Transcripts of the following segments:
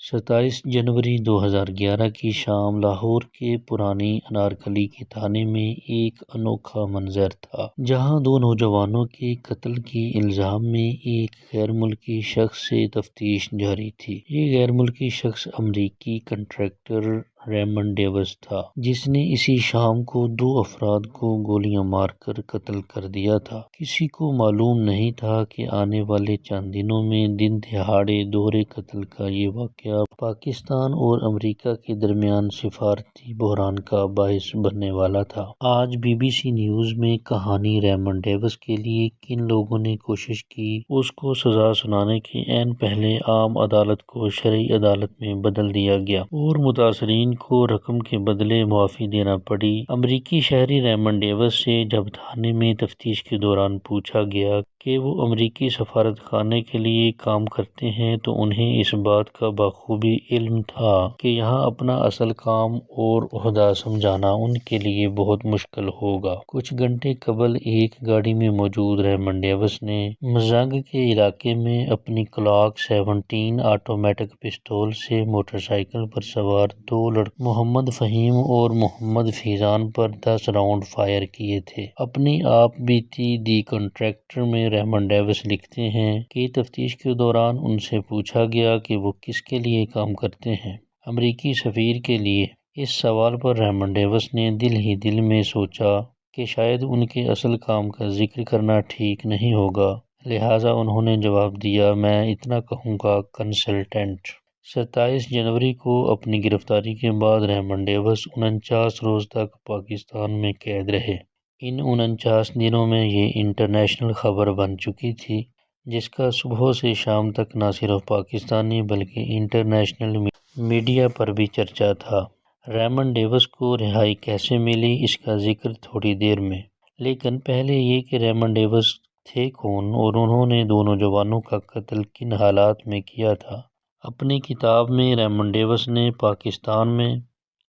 27 جنوری 2011 کی شام لاہور کے پرانی انارکلی کے تھانے میں ایک انوکھا منظر تھا، جہاں دو نوجوانوں کے قتل کے الزام میں ایک غیر ملکی شخص سے تفتیش جاری تھی۔ یہ غیر ملکی شخص امریکی کنٹریکٹر ریمنڈ ڈیوس تھا، جس نے اسی شام کو دو افراد کو گولیاں مار کر قتل کر دیا تھا۔ کسی کو معلوم نہیں تھا کہ آنے والے چند دنوں میں دن دہاڑے دوہرے قتل کا یہ واقعہ پاکستان اور امریکہ کے درمیان سفارتی بحران کا باعث بننے والا تھا۔ آج بی بی سی نیوز میں کہانی ریمنڈ ڈیوس کے لیے کن لوگوں نے کوشش کی، اس کو سزا سنانے کے عین پہلے عام عدالت کو شرعی عدالت میں بدل دیا گیا اور متاثرین کو رقم کے بدلے معافی دینا پڑی۔ امریکی شہری ریمنڈ ڈیوس سے جب تھانے میں تفتیش کے دوران پوچھا گیا کہ وہ امریکی سفارت خانے کے لیے کام کرتے ہیں تو انہیں اس بات کا بخوبی علم تھا کہ یہاں اپنا اصل کام اور عہدہ سمجھانا ان کے لیے بہت مشکل ہوگا۔ کچھ گھنٹے قبل ایک گاڑی میں موجود ریمنڈ ڈیوس نے مزنگ کے علاقے میں اپنی کلاک 17 آٹومیٹک پستول سے موٹر سائیکل پر سوار دو لڑکوں محمد فہیم اور محمد فیضان پر 10 راؤنڈ فائر کیے تھے۔ اپنی آپ بیتی دی کنٹریکٹر میں ریمنڈ ڈیوس لکھتے ہیں کہ تفتیش کے دوران ان سے پوچھا گیا کہ وہ کس کے لیے کام کرتے ہیں۔ امریکی سفیر کے لیے۔ اس سوال پر ریمنڈ ڈیوس نے دل ہی دل میں سوچا کہ شاید ان کے اصل کام کا ذکر کرنا ٹھیک نہیں ہوگا، لہٰذا انہوں نے جواب دیا، میں اتنا کہوں گا، کنسلٹنٹ۔ 27 جنوری کو اپنی گرفتاری کے بعد ریمنڈ ڈیوس 49 روز تک پاکستان میں قید رہے۔ ان 49 دنوں میں یہ انٹرنیشنل خبر بن چکی تھی، جس کا صبح سے شام تک نہ صرف پاکستانی بلکہ انٹرنیشنل میڈیا پر بھی چرچا تھا۔ ریمنڈ ڈیوس کو رہائی کیسے ملی، اس کا ذکر تھوڑی دیر میں، لیکن پہلے یہ کہ ریمنڈ ڈیوس تھے کون اور انہوں نے دو نوجوانوں کا قتل کن حالات میں کیا تھا۔ اپنی کتاب میں ریمنڈ ڈیوس نے پاکستان میں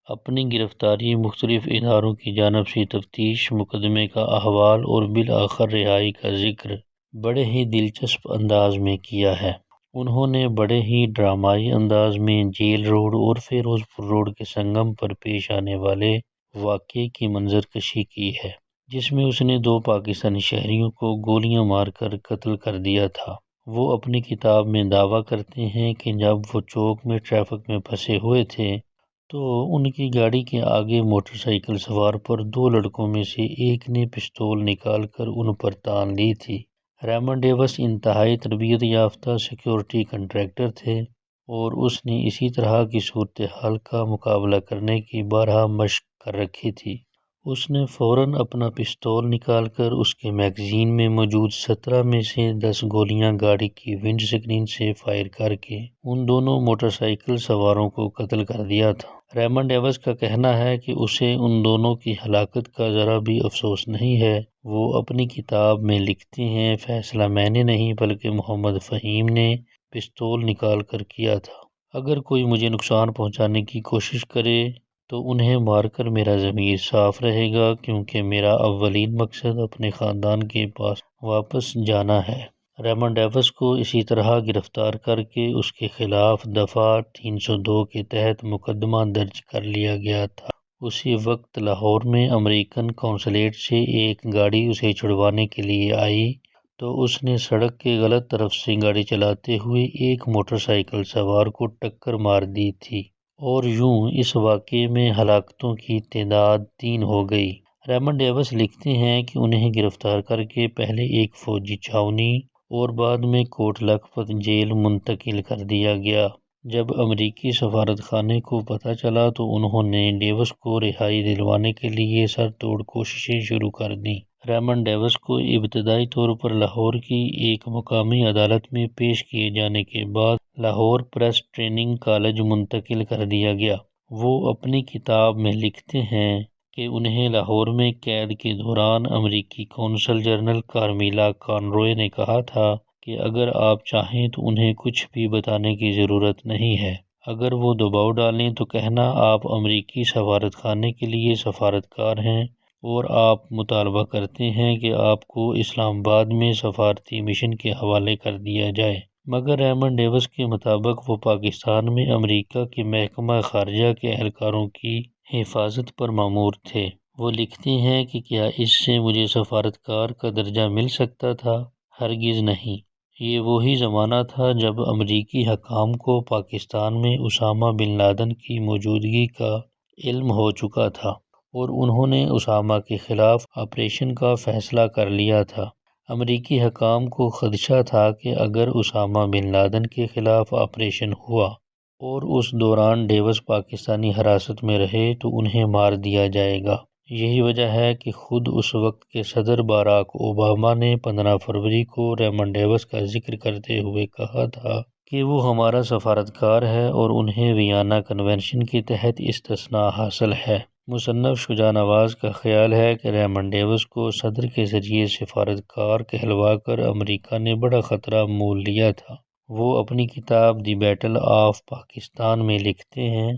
اپنی گرفتاری، مختلف اداروں کی جانب سے تفتیش، مقدمے کا احوال اور بالآخر رہائی کا ذکر بڑے ہی دلچسپ انداز میں کیا ہے۔ انہوں نے بڑے ہی ڈرامائی انداز میں جیل روڈ اور فیروز پور روڈ کے سنگم پر پیش آنے والے واقعے کی منظر کشی کی ہے، جس میں اس نے دو پاکستانی شہریوں کو گولیاں مار کر قتل کر دیا تھا۔ وہ اپنی کتاب میں دعویٰ کرتے ہیں کہ جب وہ چوک میں ٹریفک میں پھنسے ہوئے تھے تو ان کی گاڑی کے آگے موٹر سائیکل سوار پر دو لڑکوں میں سے ایک نے پستول نکال کر ان پر تان لی تھی۔ ریمنڈ ڈیوس انتہائی تربیت یافتہ سیکورٹی کنٹریکٹر تھے اور اس نے اسی طرح کی صورتحال کا مقابلہ کرنے کی بارہا مشق کر رکھی تھی۔ اس نے فوراً اپنا پستول نکال کر اس کے میگزین میں موجود 17 میں سے 10 گولیاں گاڑی کی ونڈ سکرین سے فائر کر کے ان دونوں موٹر سائیکل سواروں کو قتل کر دیا تھا۔ ریمنڈ ڈیوس کا کہنا ہے کہ اسے ان دونوں کی ہلاکت کا ذرا بھی افسوس نہیں ہے۔ وہ اپنی کتاب میں لکھتے ہیں، فیصلہ میں نے نہیں بلکہ محمد فہیم نے پستول نکال کر کیا تھا۔ اگر کوئی مجھے نقصان پہنچانے کی کوشش کرے تو انہیں مار کر میرا ضمیر صاف رہے گا، کیونکہ میرا اولین مقصد اپنے خاندان کے پاس واپس جانا ہے۔ ریمنڈ ڈیوس کو اسی طرح گرفتار کر کے اس کے خلاف دفعہ 302 کے تحت مقدمہ درج کر لیا گیا تھا۔ اسی وقت لاہور میں امریکن قونصلیٹ سے ایک گاڑی اسے چھڑوانے کے لیے آئی تو اس نے سڑک کے غلط طرف سے گاڑی چلاتے ہوئے ایک موٹر سائیکل سوار کو ٹکر مار دی تھی اور یوں اس واقعے میں ہلاکتوں کی تعداد 3 ہو گئی۔ ریمنڈ ڈیوس لکھتے ہیں کہ انہیں گرفتار کر کے پہلے ایک فوجی چھاؤنی اور بعد میں کوٹ لکھپت جیل منتقل کر دیا گیا۔ جب امریکی سفارت خانے کو پتہ چلا تو انہوں نے ڈیوس کو رہائی دلوانے کے لیے سر توڑ کوششیں شروع کر دیں۔ ریمنڈ ڈیوس کو ابتدائی طور پر لاہور کی ایک مقامی عدالت میں پیش کیے جانے کے بعد لاہور پریس ٹریننگ کالج منتقل کر دیا گیا۔ وہ اپنی کتاب میں لکھتے ہیں کہ انہیں لاہور میں قید کے دوران امریکی قونصل جنرل کارمیلا کانروے نے کہا تھا کہ اگر آپ چاہیں تو انہیں کچھ بھی بتانے کی ضرورت نہیں ہے، اگر وہ دباؤ ڈالیں تو کہنا آپ امریکی سفارت خانے کے لیے سفارتکار ہیں اور آپ مطالبہ کرتے ہیں کہ آپ کو اسلام آباد میں سفارتی مشن کے حوالے کر دیا جائے۔ مگر ریمنڈ ڈیوس کے مطابق وہ پاکستان میں امریکہ کے محکمہ خارجہ کے اہلکاروں کی حفاظت پر مامور تھے۔ وہ لکھتے ہیں کہ کیا اس سے مجھے سفارتکار کا درجہ مل سکتا تھا؟ ہرگز نہیں۔ یہ وہی زمانہ تھا جب امریکی حکام کو پاکستان میں اسامہ بن لادن کی موجودگی کا علم ہو چکا تھا اور انہوں نے اسامہ کے خلاف آپریشن کا فیصلہ کر لیا تھا۔ امریکی حکام کو خدشہ تھا کہ اگر اسامہ بن لادن کے خلاف آپریشن ہوا اور اس دوران ڈیوس پاکستانی حراست میں رہے تو انہیں مار دیا جائے گا۔ یہی وجہ ہے کہ خود اس وقت کے صدر باراک اوباما نے 15 فروری کو ریمنڈ ڈیوس کا ذکر کرتے ہوئے کہا تھا کہ وہ ہمارا سفارتکار ہے اور انہیں ویانا کنونشن کے تحت استثناء حاصل ہے۔ مصنف شجاع نواز کا خیال ہے کہ ریمنڈ ڈیوس کو صدر کے ذریعے سفارتکار کہلوا کر امریکہ نے بڑا خطرہ مول لیا تھا۔ وہ اپنی کتاب دی بیٹل آف پاکستان میں لکھتے ہیں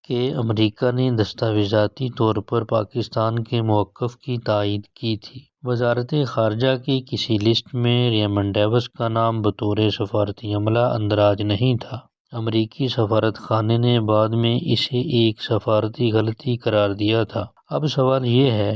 کہ امریکہ نے دستاویزاتی طور پر پاکستان کے موقف کی تائید کی تھی۔ وزارت خارجہ کی کسی لسٹ میں ریمنڈ ڈیوس کا نام بطور سفارتی عملہ اندراج نہیں تھا۔ امریکی سفارت خانے نے بعد میں اسے ایک سفارتی غلطی قرار دیا تھا۔ اب سوال یہ ہے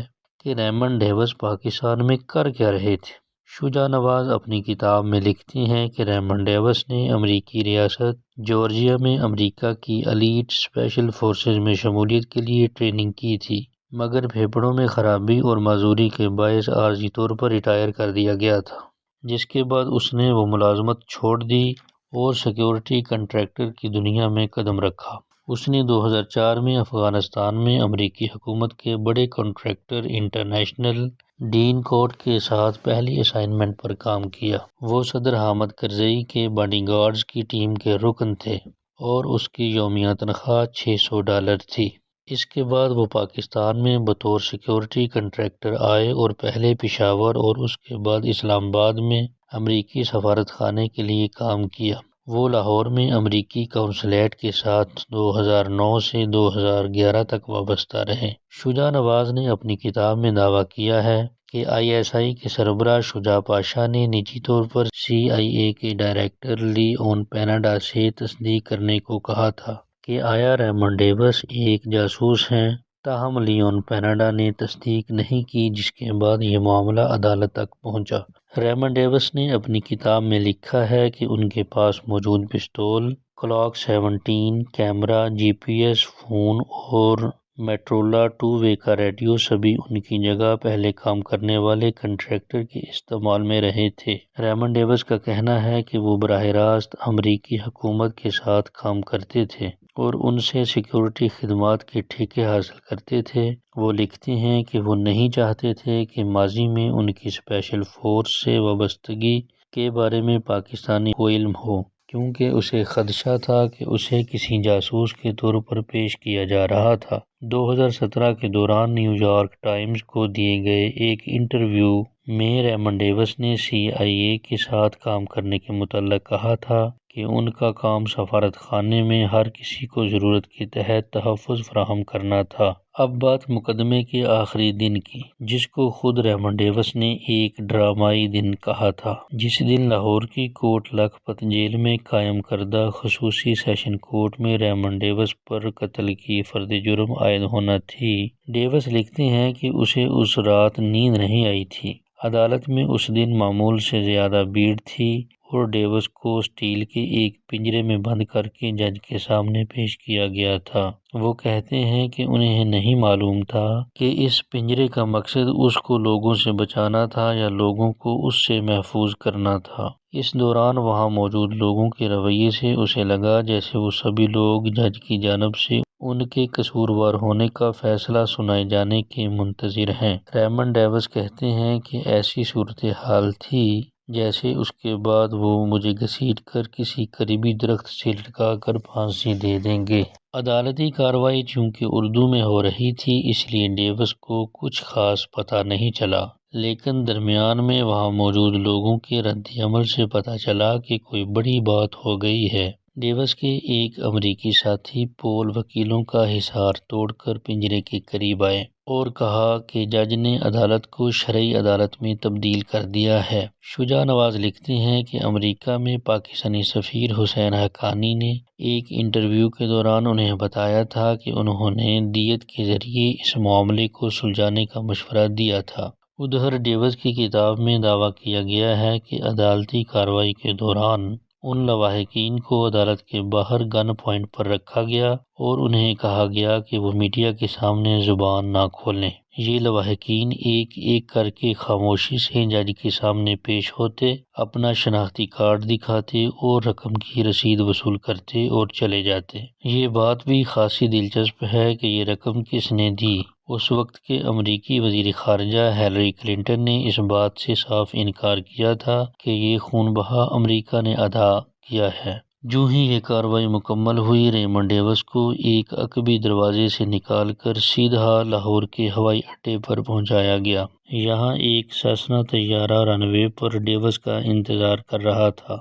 کہ ریمنڈ ڈیوس پاکستان میں کر کیا رہے تھے؟ شجاع نواز اپنی کتاب میں لکھتے ہیں کہ ریمنڈ ڈیوس نے امریکی ریاست جارجیا میں امریکہ کی ایلیٹ اسپیشل فورسز میں شمولیت کے لیے ٹریننگ کی تھی، مگر پھیپھڑوں میں خرابی اور معذوری کے باعث عارضی طور پر ریٹائر کر دیا گیا تھا، جس کے بعد اس نے وہ ملازمت چھوڑ دی اور سیکیورٹی کنٹریکٹر کی دنیا میں قدم رکھا۔ اس نے 2004 میں افغانستان میں امریکی حکومت کے بڑے کنٹریکٹر انٹرنیشنل ڈین کوٹ کے ساتھ پہلی اسائنمنٹ پر کام کیا۔ وہ صدر حامد کرزئی کے باڈی گارڈز کی ٹیم کے رکن تھے اور اس کی یومیہ تنخواہ $600 تھی۔ اس کے بعد وہ پاکستان میں بطور سیکیورٹی کنٹریکٹر آئے اور پہلے پشاور اور اس کے بعد اسلام آباد میں امریکی سفارت خانے کے لیے کام کیا۔ وہ لاہور میں امریکی قونصلیٹ کے ساتھ 2009 سے 2011 تک وابستہ رہے۔ شجاع نواز نے اپنی کتاب میں دعویٰ کیا ہے کہ ISI کے سربراہ شجاع پاشا نے نجی طور پر CIA کے ڈائریکٹر لیون پیناڈا سے تصدیق کرنے کو کہا تھا کہ آیا ریمنڈ ڈیوس ایک جاسوس ہیں، تاہم لیون پیناڈا نے تصدیق نہیں کی، جس کے بعد یہ معاملہ عدالت تک پہنچا۔ ریمنڈ ڈیوس نے اپنی کتاب میں لکھا ہے کہ ان کے پاس موجود پستول، کلاک 17، کیمرہ، GPS، فون اور میٹرولا 2 وے کا ریڈیو سبھی ان کی جگہ پہلے کام کرنے والے کنٹریکٹر کے استعمال میں رہے تھے۔ ریمنڈ ڈیوس کا کہنا ہے کہ وہ براہ راست امریکی حکومت کے ساتھ کام کرتے تھے اور ان سے سیکیورٹی خدمات کے ٹھیکے حاصل کرتے تھے۔ وہ لکھتے ہیں کہ وہ نہیں چاہتے تھے کہ ماضی میں ان کی اسپیشل فورس سے وابستگی کے بارے میں پاکستانی کو علم ہو، کیونکہ اسے خدشہ تھا کہ اسے کسی جاسوس کے طور پر پیش کیا جا رہا تھا۔ 2017 کے دوران نیو یارک ٹائمز کو دیے گئے ایک انٹرویو میں ریمنڈ ڈیوس نے CIA کے ساتھ کام کرنے کے متعلق کہا تھا کہ ان کا کام سفارت خانے میں ہر کسی کو ضرورت کے تحت تحفظ فراہم کرنا تھا۔ اب بات مقدمے کے آخری دن کی، جس کو خود ریمنڈ ڈیوس نے ایک ڈرامائی دن کہا تھا۔ جس دن لاہور کی کوٹ لکھپت جیل میں قائم کردہ خصوصی سیشن کورٹ میں ریمنڈ ڈیوس پر قتل کی فرد جرم عائد ہونا تھی، ڈیوس لکھتے ہیں کہ اسے اس رات نیند نہیں آئی تھی۔ عدالت میں اس دن معمول سے زیادہ بھیڑ تھی اور ڈیوس کو اسٹیل کے ایک پنجرے میں بند کر کے جج کے سامنے پیش کیا گیا تھا۔ وہ کہتے ہیں کہ انہیں نہیں معلوم تھا کہ اس پنجرے کا مقصد اس کو لوگوں سے بچانا تھا یا لوگوں کو اس سے محفوظ کرنا تھا۔ اس دوران وہاں موجود لوگوں کے رویے سے اسے لگا جیسے وہ سبھی لوگ جج کی جانب سے ان کے قصوروار ہونے کا فیصلہ سنائے جانے کے منتظر ہیں۔ ریمنڈ ڈیوس کہتے ہیں کہ ایسی صورتحال تھی جیسے اس کے بعد وہ مجھے گھسیٹ کر کسی قریبی درخت سے لٹکا کر پھانسی دے دیں گے۔ عدالتی کارروائی چونکہ اردو میں ہو رہی تھی، اس لیے ڈیوس کو کچھ خاص پتہ نہیں چلا، لیکن درمیان میں وہاں موجود لوگوں کے رد عمل سے پتہ چلا کہ کوئی بڑی بات ہو گئی ہے۔ ڈیوس کے ایک امریکی ساتھی پول وکیلوں کا حصار توڑ کر پنجرے کے قریب آئے۔ اور کہا کہ جج نے عدالت کو شرعی عدالت میں تبدیل کر دیا ہے۔ شجاع نواز لکھتے ہیں کہ امریکہ میں پاکستانی سفیر حسین حقانی نے ایک انٹرویو کے دوران انہیں بتایا تھا کہ انہوں نے دیت کے ذریعے اس معاملے کو سلجھانے کا مشورہ دیا تھا۔ ادھر ڈیوس کی کتاب میں دعویٰ کیا گیا ہے کہ عدالتی کارروائی کے دوران ان لواحقین کو عدالت کے باہر گن پوائنٹ پر رکھا گیا اور انہیں کہا گیا کہ وہ میڈیا کے سامنے زبان نہ کھولیں۔ یہ لواحقین ایک ایک کر کے خاموشی سے جج کے سامنے پیش ہوتے، اپنا شناختی کارڈ دکھاتے اور رقم کی رسید وصول کرتے اور چلے جاتے۔ یہ بات بھی خاصی دلچسپ ہے کہ یہ رقم کس نے دی۔ اس وقت کے امریکی وزیر خارجہ ہیلری کلنٹن نے اس بات سے صاف انکار کیا تھا کہ یہ خون بہا امریکہ نے ادا کیا ہے۔ جو ہی یہ کارروائی مکمل ہوئی، ریمنڈ ڈیوس کو ایک عقبی دروازے سے نکال کر سیدھا لاہور کے ہوائی اڈے پر پہنچایا گیا۔ یہاں ایک سیسنا طیارہ رن وے پر ڈیوس کا انتظار کر رہا تھا۔